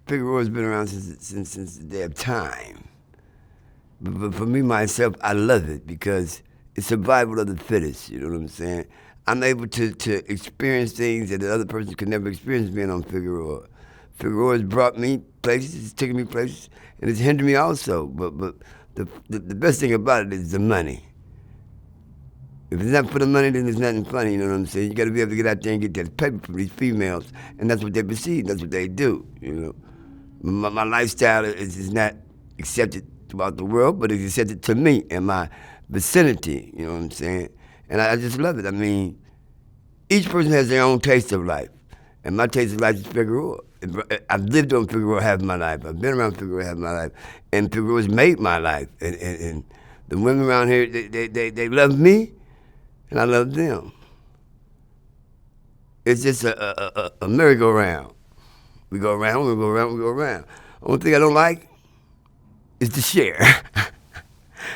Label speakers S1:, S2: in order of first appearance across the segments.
S1: Figueroa's been around since the day of time. But for me, myself, I love it because it's survival of the fittest, you know what I'm saying? I'm able to experience things that the other person could never experience being on Figueroa. Figueroa has brought me places, it's taken me places, and it's hindered me also. But the best thing about it is the money. If it's not for the money, then there's nothing funny, you know what I'm saying? You got to be able to get out there and get that paper from these females, and that's what they perceive, that's what they do, you know? My lifestyle is not accepted throughout the world, but it's accepted to me and my vicinity, you know what I'm saying? And I just love it. I mean, each person has their own taste of life, and my taste of life is Figueroa. I've lived on Figueroa half my life. I've been around Figueroa half my life, and Figueroa's made my life. And the women around here, they love me, and I love them. It's just a merry-go-round. We go around, we go around, we go around. Only thing I don't like is to share.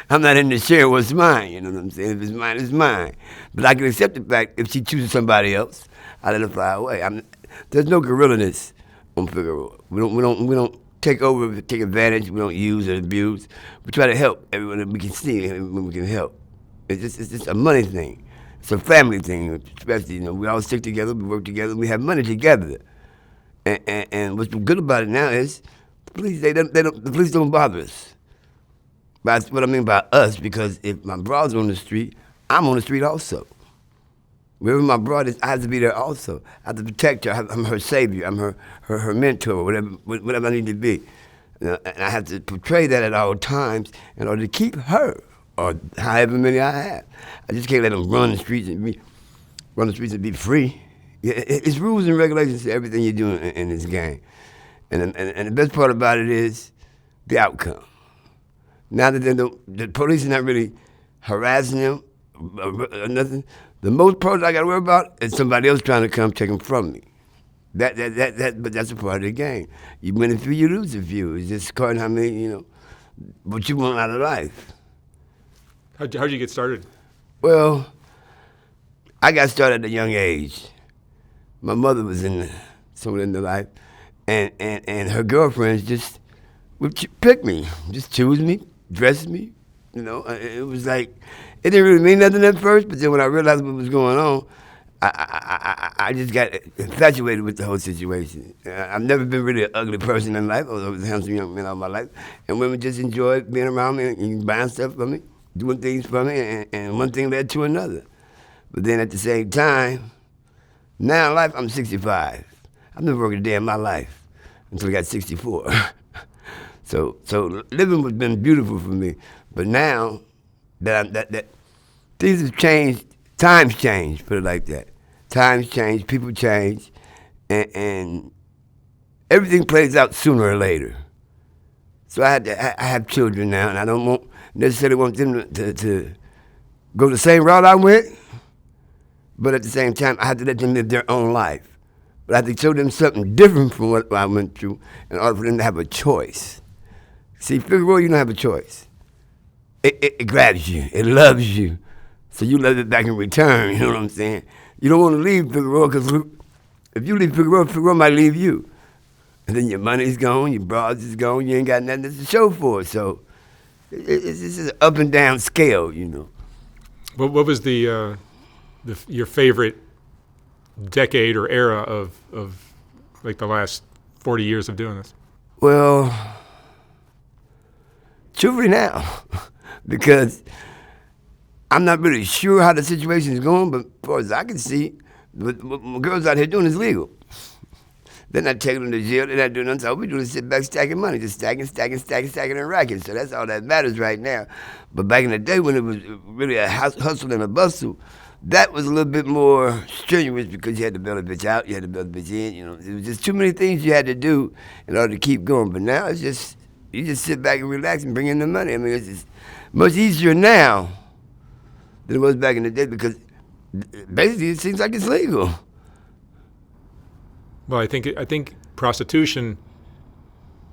S1: I'm not in to share what's mine, you know what I'm saying? If it's mine, it's mine. But I can accept the fact if she chooses somebody else, I let her fly away. There's no gorilla-ness on Figueroa. We don't take over, take advantage. We don't use and abuse. We try to help everyone that we can see and when we can help. It's just a money thing. It's a family thing, especially, you know. We all stick together, we work together, we have money together. And what's good about it now is the police don't bother us. That's what I mean by us, because if my broad's on the street, I'm on the street also. Wherever my broad is, I have to be there also. I have to protect her. I'm her savior. I'm her mentor, whatever I need to be. You know, and I have to portray that at all times in order to keep her, or however many I have. I just can't let them run the streets and be free. Yeah, it's rules and regulations to everything you do in this game. And the best part about it is the outcome. Now that the police are not really harassing them or nothing, the most part I got to worry about is somebody else trying to come take them from me. But that's a part of the game. You win a few, you lose a few. It's just according how many, you know, what you want out of life.
S2: How'd you get started?
S1: Well, I got started at a young age. My mother was somewhere in the life, and her girlfriends just would pick me, just choose me, dress me. You know, it was like, it didn't really mean nothing at first, but then when I realized what was going on, I just got infatuated with the whole situation. I've never been really an ugly person in life. I was always a handsome young man all my life, and women just enjoyed being around me and buying stuff for me, doing things for me, and one thing led to another. But then at the same time, now in life, I'm 65. I've been working a day in my life until I got 64. So living has been beautiful for me. But now that things have changed, times change, put it like that. Times change, people change, and everything plays out sooner or later. So I have children now, and I don't necessarily want them to go the same route I went. But at the same time, I have to let them live their own life. But I have to show them something different from what I went through in order for them to have a choice. See, Figueroa, you don't have a choice. It grabs you. It loves you. So you love it back in return, you know what I'm saying? You don't want to leave Figueroa, because if you leave Figueroa, Figueroa might leave you. And then your money's gone, your broads is gone, you ain't got nothing to show for it. So it's just an up and down scale, you know.
S2: What was your favorite decade or era of like the last 40 years of doing this?
S1: Well, truthfully now, because I'm not really sure how the situation is going, but as far as I can see, what my girls out here doing is legal. They're not taking them to jail, they're not doing nothing. So all we do is sit back stacking money, just stacking and racking. So that's all that matters right now. But back in the day when it was really a hustle and a bustle, that was a little bit more strenuous because you had to bail a bitch out, you had to bail a bitch in, you know. There was just too many things you had to do in order to keep going. But now it's just, you just sit back and relax and bring in the money. I mean, it's just much easier now than it was back in the day because basically it seems like it's legal.
S2: Well, I think prostitution,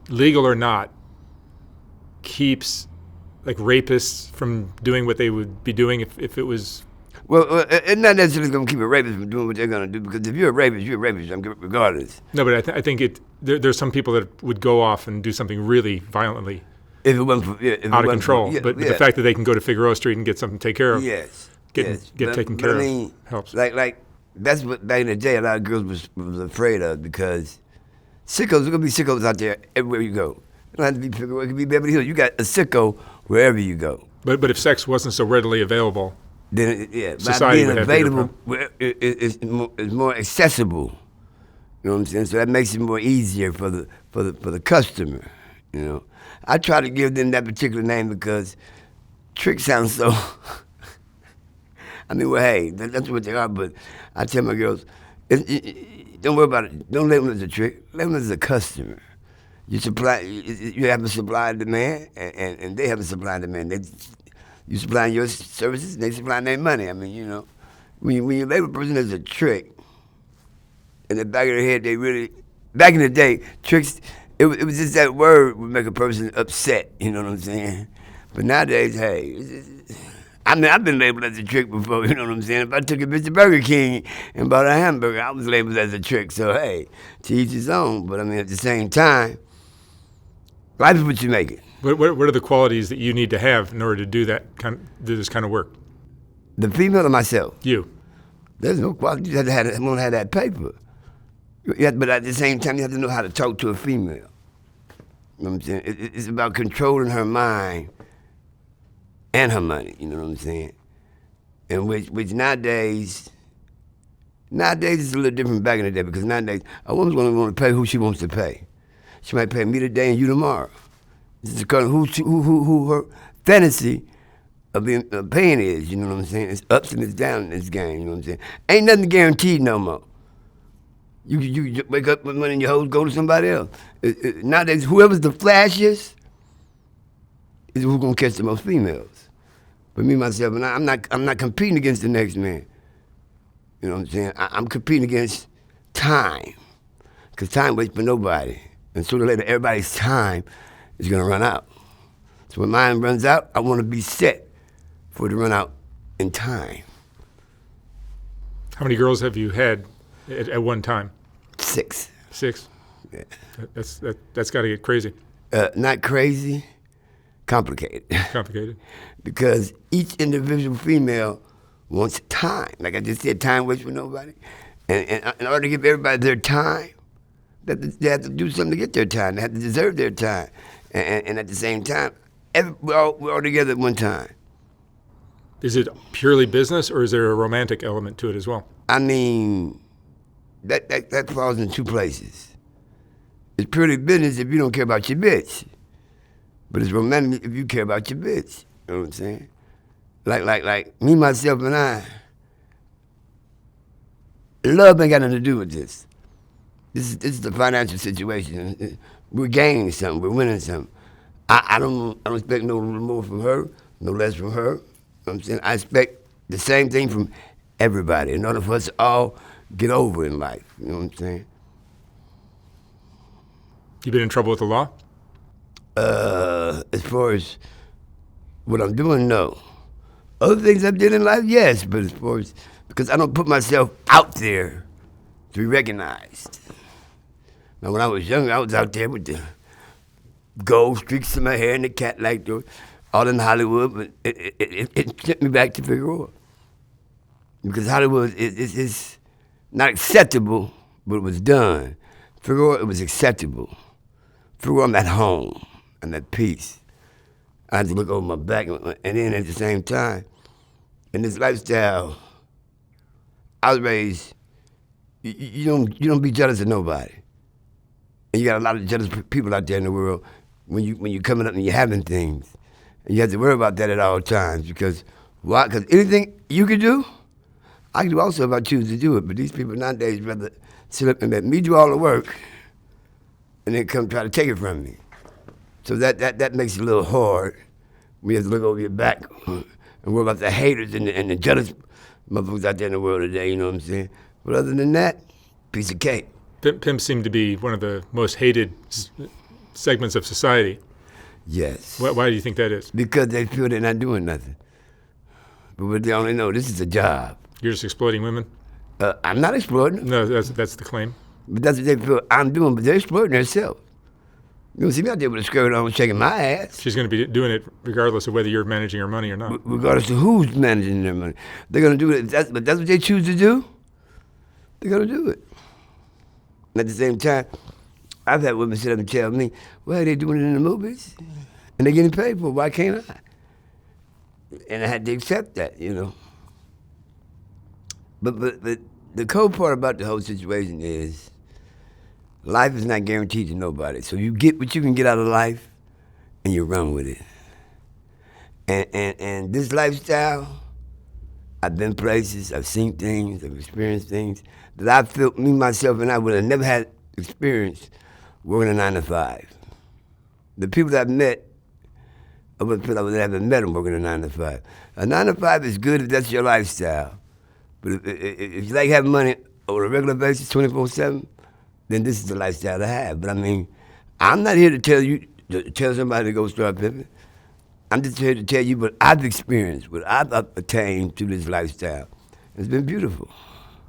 S2: legal or not, keeps like rapists from doing what they would be doing if it was
S1: Well, it's not necessarily going to keep a rapist from doing what they're going to do, because if you're a rapist, you're a rapist, regardless.
S2: No, but I think there's some people that would go off and do something really violently
S1: If it wasn't for,
S2: out of control. But the fact that they can go to Figueroa Street and get something taken care of, get taken care of, helps.
S1: Like that's what back in the day a lot of girls was afraid of, because sickos, there's gonna be sickos out there everywhere you go. It don't have to be Figueroa, it could be Beverly Hills. You got a sicko wherever you go.
S2: But if sex wasn't so readily available,
S1: Then
S2: society
S1: by
S2: would
S1: being
S2: have
S1: available, it's more accessible. You know what I'm saying? So that makes it more easier for the customer. You know, I try to give them that particular name because trick sounds so. I mean, well, hey, that's what they are. But I tell my girls, don't worry about it. Don't label them as a trick. Label them as a customer. You supply. You have a supply and demand, and they have a supply and demand. You supplying your services, they supplying their money. I mean, you know, when you label a person as a trick, in the back of their head, they really, back in the day, tricks, it was just that word would make a person upset, you know what I'm saying? But nowadays, hey, I mean, I've been labeled as a trick before, you know what I'm saying? If I took a bitch to Burger King and bought a hamburger, I was labeled as a trick. So, hey, to each his own. But I mean, at the same time, life is what you make it.
S2: what are the qualities that you need to have in order to do this kind of work?
S1: The female or myself?
S2: You.
S1: There's no quality. You have to have that paper. But at the same time, you have to know how to talk to a female. You know what I'm saying? It's about controlling her mind and her money. You know what I'm saying? And which nowadays it's a little different back in the day, because nowadays a woman's going to want to pay who she wants to pay. She might pay me today and you tomorrow. This is who her fantasy of paying is. You know what I'm saying? It's ups and it's downs in this game. You know what I'm saying? Ain't nothing guaranteed no more. You wake up with money in your hose, go to somebody else. Nowadays, whoever's the flashiest is who's gonna catch the most females. But me, myself, and I'm not competing against the next man. You know what I'm saying? I'm competing against time, because time waits for nobody, and sooner or later, everybody's time is gonna run out. So when mine runs out, I want to be set for it to run out in time.
S2: How many girls have you had at one time?
S1: 6.
S2: 6?
S1: Yeah.
S2: That's got to get crazy.
S1: Not crazy, complicated.
S2: Complicated.
S1: Because each individual female wants time. Like I just said, time waits for nobody. And in order to give everybody their time, they have to do something to get their time. They have to deserve their time. And at the same time, we're all together at one time.
S2: Is it purely business, or is there a romantic element to it as well?
S1: I mean, that falls in 2 places. It's purely business if you don't care about your bitch. But it's romantic if you care about your bitch. You know what I'm saying? Like me, myself, and I, love ain't got nothing to do with this. This is the financial situation. We're gaining something. We're winning something. I don't expect no more from her, no less from her. You know what I'm saying? I expect the same thing from everybody in order for us to all get over in life. You know what I'm saying?
S2: You been in trouble with the law?
S1: As far as what I'm doing, no. Other things I did in life, yes, but as far as, because I don't put myself out there to be recognized. Now, when I was younger, I was out there with the gold streaks in my hair and the cat like those, all in Hollywood, but it sent me back to Figueroa. Because Hollywood is not acceptable, but it was done. Figueroa, it was acceptable. Figueroa, I'm at home. I'm at peace. I had to look over my back, and then at the same time, in this lifestyle, I was raised, you don't be jealous of nobody. And you got a lot of jealous people out there in the world when you're coming up and you're having things. And you have to worry about that at all times, because why? Because anything you can do, I can do also if I choose to do it. But these people nowadays rather sit up and let me do all the work and then come try to take it from me. So that makes it a little hard. We have to look over your back and worry about the haters and the jealous motherfuckers out there in the world today, you know what I'm saying? But other than that, piece of cake.
S2: Pimp seemed to be one of the most hated segments of society.
S1: Yes.
S2: Why do you think that is?
S1: Because they feel they're not doing nothing. But what they only know, this is a job.
S2: You're just exploiting women?
S1: I'm not exploiting them.
S2: No, that's the claim.
S1: But that's what they feel I'm doing, but they're exploiting themselves. You don't see me out there with a skirt on shaking my ass.
S2: She's going to be doing it regardless of whether you're managing her money or not.
S1: Regardless of who's managing their money. They're going to do it. But that's what they choose to do. They're going to do it. And at the same time, I've had women sit up and tell me, well, they're doing it in the movies. And they're getting paid for it. Why can't I? And I had to accept that, you know. But the cold part about the whole situation is life is not guaranteed to nobody. So you get what you can get out of life and you run with it. And this lifestyle, I've been places, I've seen things, I've experienced things that I felt me, myself, and I would have never had experience working a 9 to 5. The people that I've met, I would feel I would have never met them working a 9 to 5. A 9 to 5 is good if that's your lifestyle. But if you like having money on a regular basis, 24/7, then this is the lifestyle to have. But I mean, I'm not here to tell somebody to go start pimping. I'm just here to tell you what I've experienced, what I've attained through this lifestyle. It's been beautiful.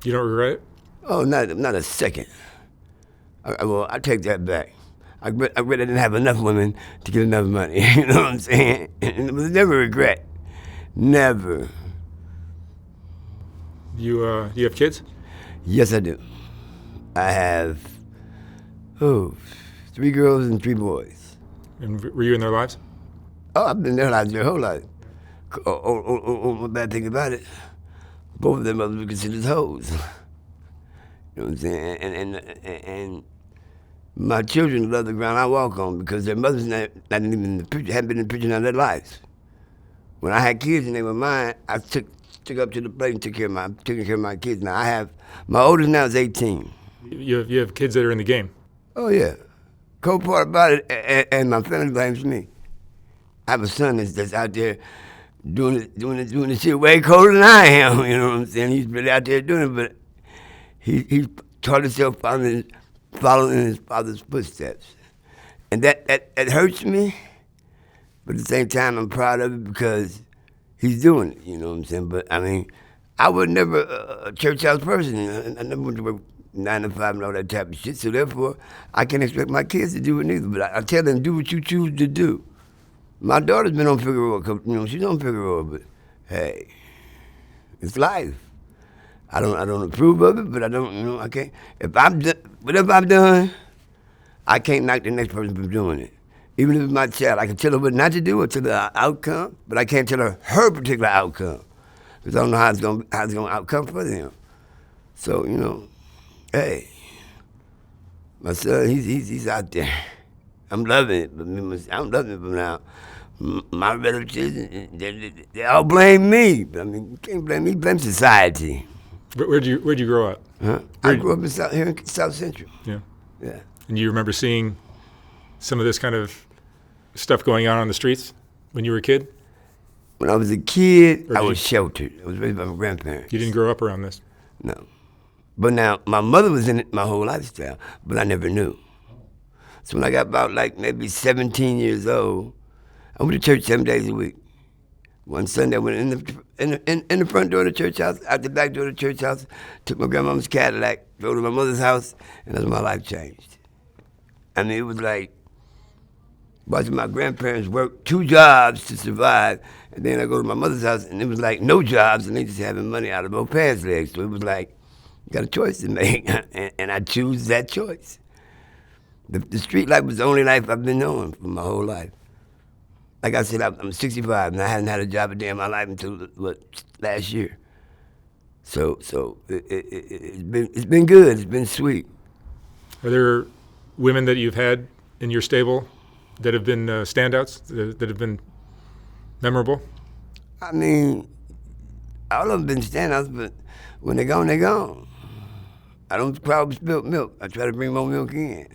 S2: You don't regret it?
S1: Oh, not a second. I take that back. I really didn't have enough women to get enough money. You know what I'm saying? And it was never regret. Never.
S2: You have kids?
S1: Yes, I do. I have 3 girls and 3 boys.
S2: And were you in their lives?
S1: Oh, I've been their lives their whole life. The bad thing about it, both of them mothers were considered hoes. You know what I'm saying? And my children love the ground I walk on because their mothers not even in the picture, haven't been in the picture of their lives. When I had kids and they were mine, I took up to the plate and took care of my kids. Now my oldest now is 18.
S2: You have kids that are in the game.
S1: Oh yeah. Cold part about it, and my family blames me. I have a son that's out there doing the shit way colder than I am. You know what I'm saying? He's really out there doing it, but he taught himself following his father's footsteps, and that hurts me. But at the same time, I'm proud of it because he's doing it. You know what I'm saying? But I mean, I was never a church house person. I never went to work 9 to 5 and all that type of shit. So therefore, I can't expect my kids to do it neither. But I tell them, do what you choose to do. My daughter's been on Figueroa, she's on Figueroa, but hey, it's life. I don't approve of it, but I can't. Whatever I've done, I can't knock the next person from doing it. Even if it's my child, I can tell her what not to do or tell her the outcome, but I can't tell her particular outcome because I don't know how it's gonna outcome for them. So hey, my son, he's out there. I'm loving it, but I'm loving it from now. My relatives, they all blame me. But I mean, you can't blame me, blame society.
S2: Where'd you grow up?
S1: Huh? I grew up here in South Central.
S2: Yeah.
S1: Yeah.
S2: And you remember seeing some of this kind of stuff going on the streets when you were a kid?
S1: When I was a kid, I was sheltered. I was raised by my grandparents.
S2: You didn't grow up around this?
S1: No. But now, my mother was in it my whole lifestyle, but I never knew. So when I got about maybe 17 years old, I went to church 7 days a week. One Sunday, I went in the front door of the church house, out the back door of the church house, took my grandmama's Cadillac, drove to my mother's house, and that's when my life changed. I mean, it was like watching my grandparents work 2 jobs to survive, and then I go to my mother's house, and it was like no jobs, and they just having money out of both pants legs. So it was like, you got a choice to make, and I choose that choice. The street life was the only life I've been knowing for my whole life. Like I said, I'm 65, and I hadn't had a job a day in my life until last year. So it's been good. It's been sweet.
S2: Are there women that you've had in your stable that have been standouts, that have been memorable?
S1: I mean, all of them been standouts, but when they're gone, they're gone. I don't cry over spilled milk. I try to bring more milk in.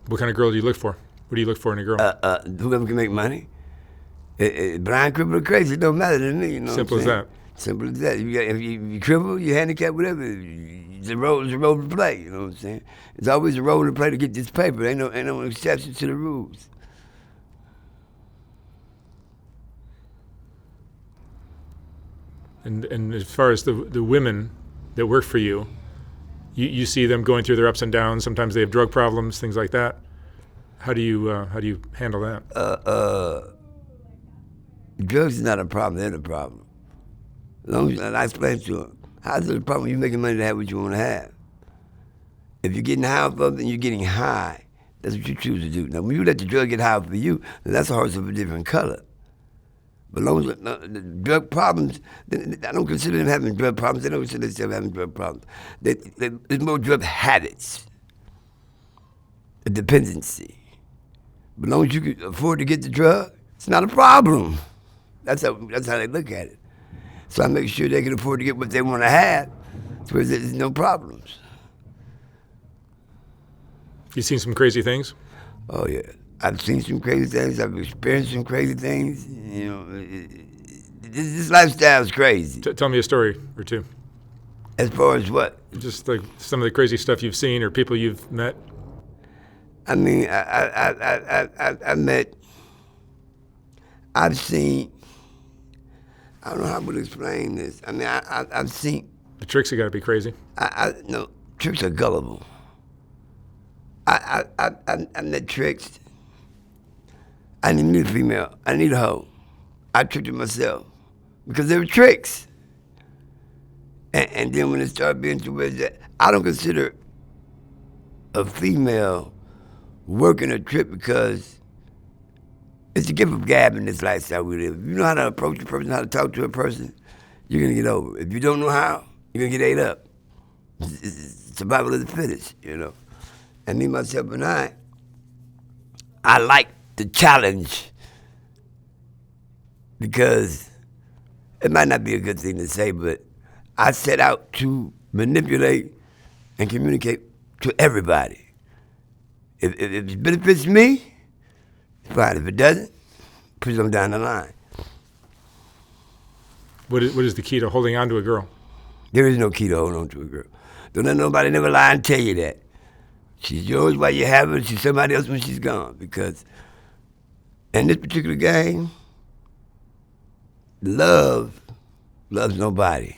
S2: What kind of girl do you look for? What do you look for in a girl?
S1: Whoever can make money. Blind, crippled, or crazy, it don't matter to me. You know
S2: Simple as that.
S1: Simple as that. If you crippled, you handicapped, whatever, it's a role to play. You know what I'm saying? It's always a role to play to get this paper. Ain't no exception to the rules.
S2: And as far as the women that work for you, you see them going through their ups and downs. Sometimes they have drug problems, things like that. How do you handle that?
S1: Drugs is not a problem, they're the problem. As long as I explain to them, how's it a problem? You're making money to have what you want to have. If you're getting high off of it and you're getting high, that's what you choose to do. Now, when you let the drug get high for you, then that's a horse of a different color. But as long as the drug problems, I don't consider them having drug problems. They don't consider themselves having drug problems. There's more drug habits, a dependency. But as long as you can afford to get the drug, it's not a problem. That's how they look at it. So I make sure they can afford to get what they want to have, so there's no problems.
S2: You seen some crazy things?
S1: Oh yeah, I've seen some crazy things. I've experienced some crazy things. You know, this lifestyle is crazy.
S2: Tell me a story or two.
S1: As far as what?
S2: Just like some of the crazy stuff you've seen or people you've met.
S1: I mean, I've seen. I don't know how to explain this. I mean, I've seen.
S2: The tricks have got to be crazy.
S1: No, tricks are gullible. I met tricks. I didn't need a female. I need a hoe. I tricked her myself because they were tricks. And then when it started being to where that, I don't consider a female working a trick because it's a gift of gab in this lifestyle we live. If you know how to approach a person, how to talk to a person, you're going to get over it. If you don't know how, you're going to get ate up. It's survival of the fittest, you know. And me, myself, and I like the challenge because it might not be a good thing to say, but I set out to manipulate and communicate to everybody. If it benefits me, it's fine. If it doesn't, push them down the line.
S2: What is the key to holding on to a girl?
S1: There is no key to hold on to a girl. Don't let nobody never lie and tell you that. She's yours while you have her, she's somebody else when she's gone. Because in this particular game, love loves nobody.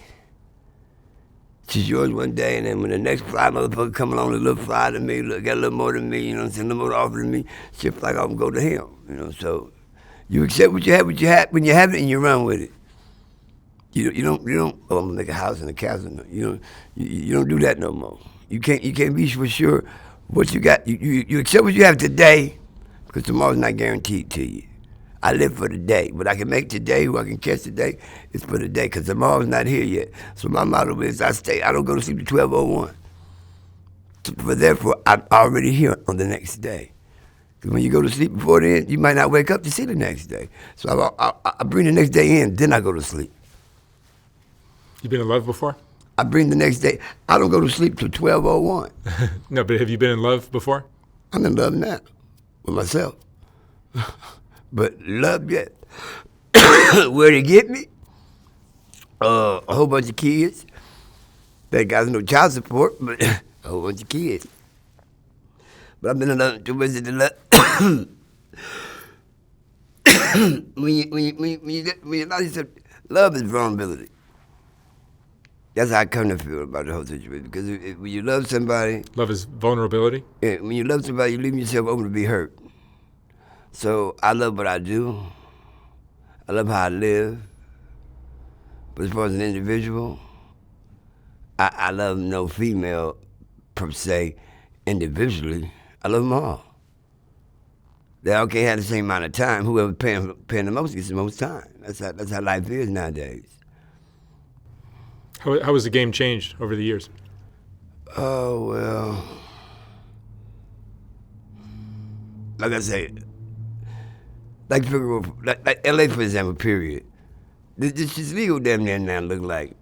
S1: She's yours one day, and then when the next fly motherfucker come along, a little fly to me, got a little more than me, you know what I'm saying, a little more to offer to me, she'll fly off and go to him, you know. So you accept what you have when you have it, and you run with it. You don't. Oh, I'm gonna make a house and a castle. No, you don't do that no more. You can't be for sure what you got. You accept what you have today, because tomorrow's not guaranteed to you. I live for the day. What I can make today, who I can catch today, is for the day, because tomorrow's not here yet. So my motto is I don't go to sleep at 12:01. Therefore, I'm already here on the next day. Because when you go to sleep before then, you might not wake up to see the next day. So I bring the next day in, then I go to sleep.
S2: You been in love before?
S1: I bring the next day. I don't go to sleep till 12:01.
S2: No, but have you been in love before?
S1: I'm in love now with myself. But love yet. Where to get me? A whole bunch of kids. That guy's no child support, but a whole bunch of kids. But I've been in love to visit the love. when you know yourself, love is vulnerability. That's how I come to feel about the whole situation. Because when you love somebody...
S2: Love is vulnerability?
S1: Yeah, when you love somebody, you leave yourself open to be hurt. So I love what I do. I love how I live. But as far as an individual, I love no female, per se, individually. I love them all. They all can't have the same amount of time. Whoever paying the most gets the most time. That's how life is nowadays.
S2: How has the game changed over the years?
S1: Oh, well, like I say, like LA, for example, period. This is legal damn near now look like.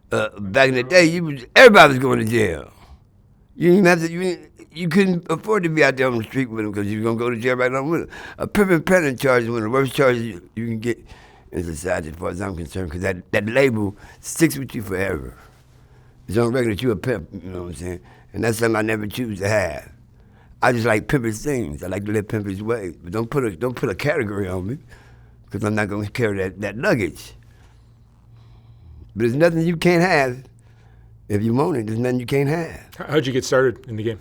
S1: Back in the day, everybody was going to jail. You didn't have to, you couldn't afford to be out there on the street with them because you were going to go to jail right along with them. A pimp and peddling charge is one of the worst charges you can get in society as far as I'm concerned, because that label sticks with you forever. It's on record that you're a pimp, you know what I'm saying? And that's something I never choose to have. I just like pimpish things. I like to live pimpish ways. But don't put a category on me, because I'm not going to carry that luggage. But there's nothing you can't have. If you want it, there's nothing you can't have.
S2: How'd you get started in the game?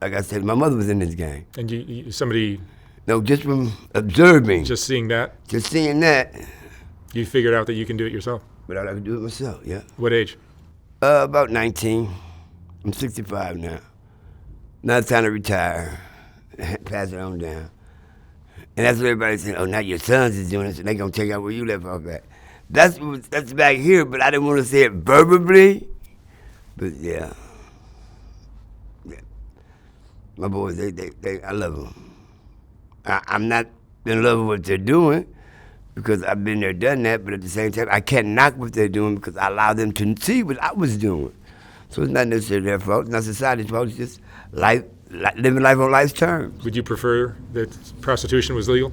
S1: Like I said, my mother was in this game.
S2: And somebody
S1: No, just from observing.
S2: just seeing that,
S1: Just seeing that.
S2: you figured out that you can do it yourself.
S1: But I could do it myself, yeah.
S2: What age?
S1: About 19. I'm 65 now. Now it's time to retire. Pass it on down. And that's what everybody's saying. Oh, now your sons is doing it, so they're going to take out where you left off at. That's back here, but I didn't want to say it verbally. But yeah. My boys, I love them. I'm not in love with what they're doing because I've been there, done that, but at the same time, I can't knock what they're doing because I allow them to see what I was doing. So it's not necessarily their fault. It's not society's fault. It's just life, living life on life's terms.
S2: Would you prefer that prostitution was legal?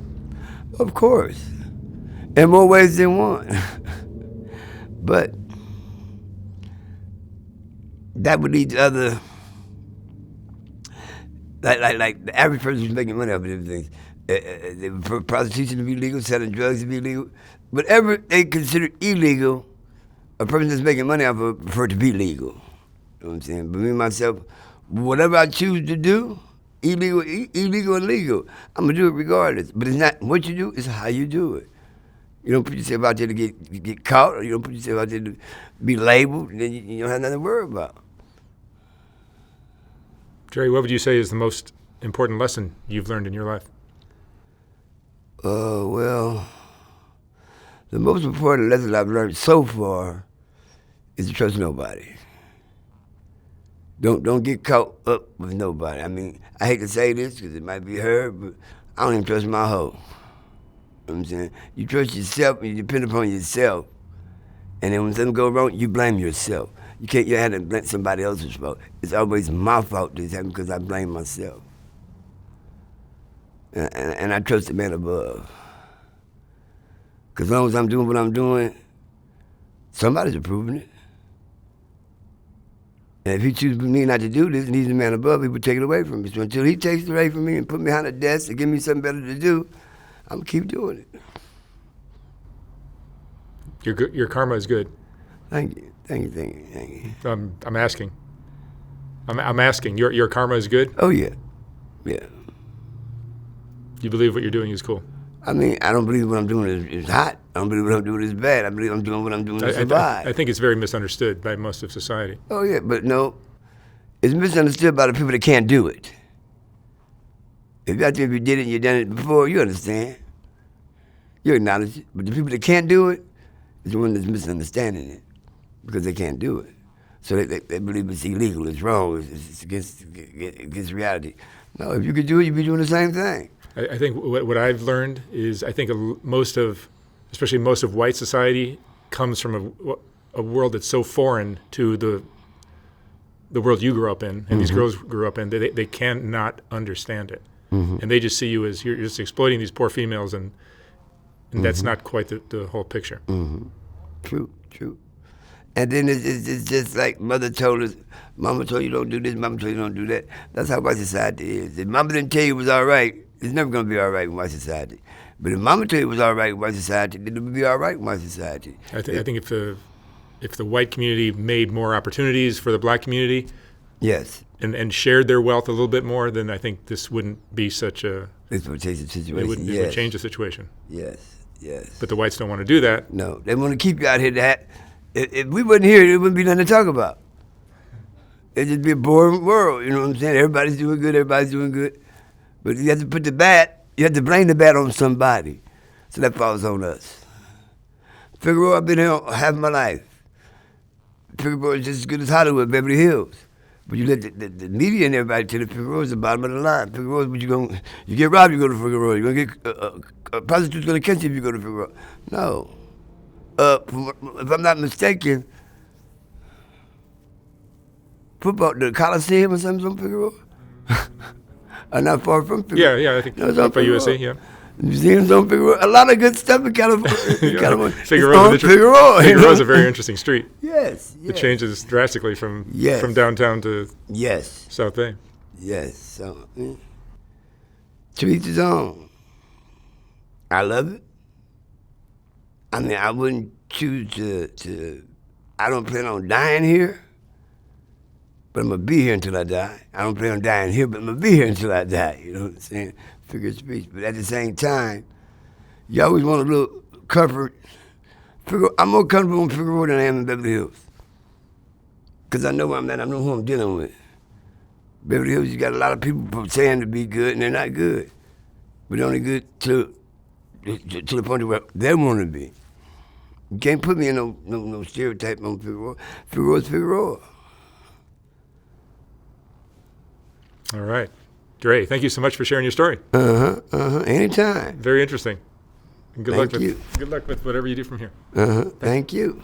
S1: Of course. In more ways than one. But that would lead to other, like the average person who's making money off of different things. For prostitution to be legal, selling drugs to be legal. Whatever they consider illegal, a person that's making money off of prefer to be legal. You know what I'm saying? But me, myself, whatever I choose to do, illegal or legal, I'm going to do it regardless. But it's not what you do, it's how you do it. You don't put yourself out there to get caught, or you don't put yourself out there to be labeled, and then you don't have nothing to worry about.
S2: Dre, what would you say is the most important lesson you've learned in your life?
S1: Well, the most important lesson I've learned so far is to trust nobody. Don't get caught up with nobody. I mean, I hate to say this because it might be heard, but I don't even trust my hoe. You know what I'm saying? You trust yourself and you depend upon yourself. And then when something goes wrong, you blame yourself. You have to blame somebody else's fault. It's always my fault this happened because I blame myself. And I trust the man above. Because as long as I'm doing what I'm doing, somebody's approving it. And if he chooses me not to do this, and he's the man above, he would take it away from me. So until he takes it away from me and put me behind a desk and give me something better to do, I'm going to keep doing it.
S2: Your karma is good.
S1: Thank you.
S2: I'm asking. I'm asking. Your karma is good?
S1: Oh, yeah. Yeah.
S2: You believe what you're doing is cool?
S1: I mean, I don't believe what I'm doing is hot. I don't believe what I'm doing is bad. I believe I'm doing what I'm doing to survive.
S2: I think it's very misunderstood by most of society.
S1: Oh, yeah, but no. It's misunderstood by the people that can't do it. If you did it and you've done it before, you understand. You acknowledge it. But the people that can't do it is the one that's misunderstanding it because they can't do it. So they believe it's illegal, it's wrong, it's against reality. No, if you could do it, you'd be doing the same thing.
S2: I think what I've learned is I think especially most of white society comes from a world that's so foreign to the world you grew up in and these girls grew up in. They cannot understand it. Mm-hmm. And they just see you as you're just exploiting these poor females, and that's not quite the whole picture.
S1: Mm-hmm. True. And then it's just like mother told us, mama told you don't do this, mama told you don't do that. That's how white society is. If mama didn't tell you it was all right, it's never going to be all right in white society. But if mama told you it was all right in white society, then it would be all right in white society.
S2: I think if the white community made more opportunities for the black community,
S1: yes,
S2: and shared their wealth a little bit more, then I think this wouldn't be such a...
S1: This would change the situation.
S2: It would change the situation.
S1: Yes.
S2: But the whites don't want to do that.
S1: No, they want to keep you out here. If we wasn't here, it wouldn't be nothing to talk about. It'd just be a boring world, you know what I'm saying? Everybody's doing good. But you have to you have to blame the bat on somebody. So that falls on us. Figueroa, I've been here half my life. Figueroa is just as good as Hollywood, Beverly Hills. But you let the media and everybody tell you Figueroa's the bottom of the line. Figueroa's what you get robbed, you go to Figueroa. You're going to get, a prostitute's going to catch you if you go to Figueroa. No. If I'm not mistaken, the Coliseum or something's on Figueroa? Not far from Figueroa.
S2: Yeah, I think it's up by USC, yeah.
S1: Museums on Figueroa. A lot of good stuff in California.
S2: Figueroa's a very interesting street.
S1: Yes.
S2: It changes drastically from downtown to South Bay.
S1: Yes. So, to each his own. I love it. I mean, I wouldn't choose to I don't plan on dying here, but I'm going to be here until I die. I don't plan on dying here, but I'm going to be here until I die. You know what I'm saying? Figure of speech. But at the same time, you always want a little comfort. I'm more comfortable in Figure Road than I am in Beverly Hills. Because I know where I'm at. I know who I'm dealing with. Beverly Hills, you got a lot of people saying to be good, and they're not good. But they're only good to the point where they want to be. You can't put me in no stereotype on Figure Road. Figure Road's Figure Road.
S2: All right. Dre, thank you so much for sharing your story.
S1: Anytime.
S2: Very interesting. And good
S1: Thank you.
S2: Good luck with whatever you do from here.
S1: Thank you.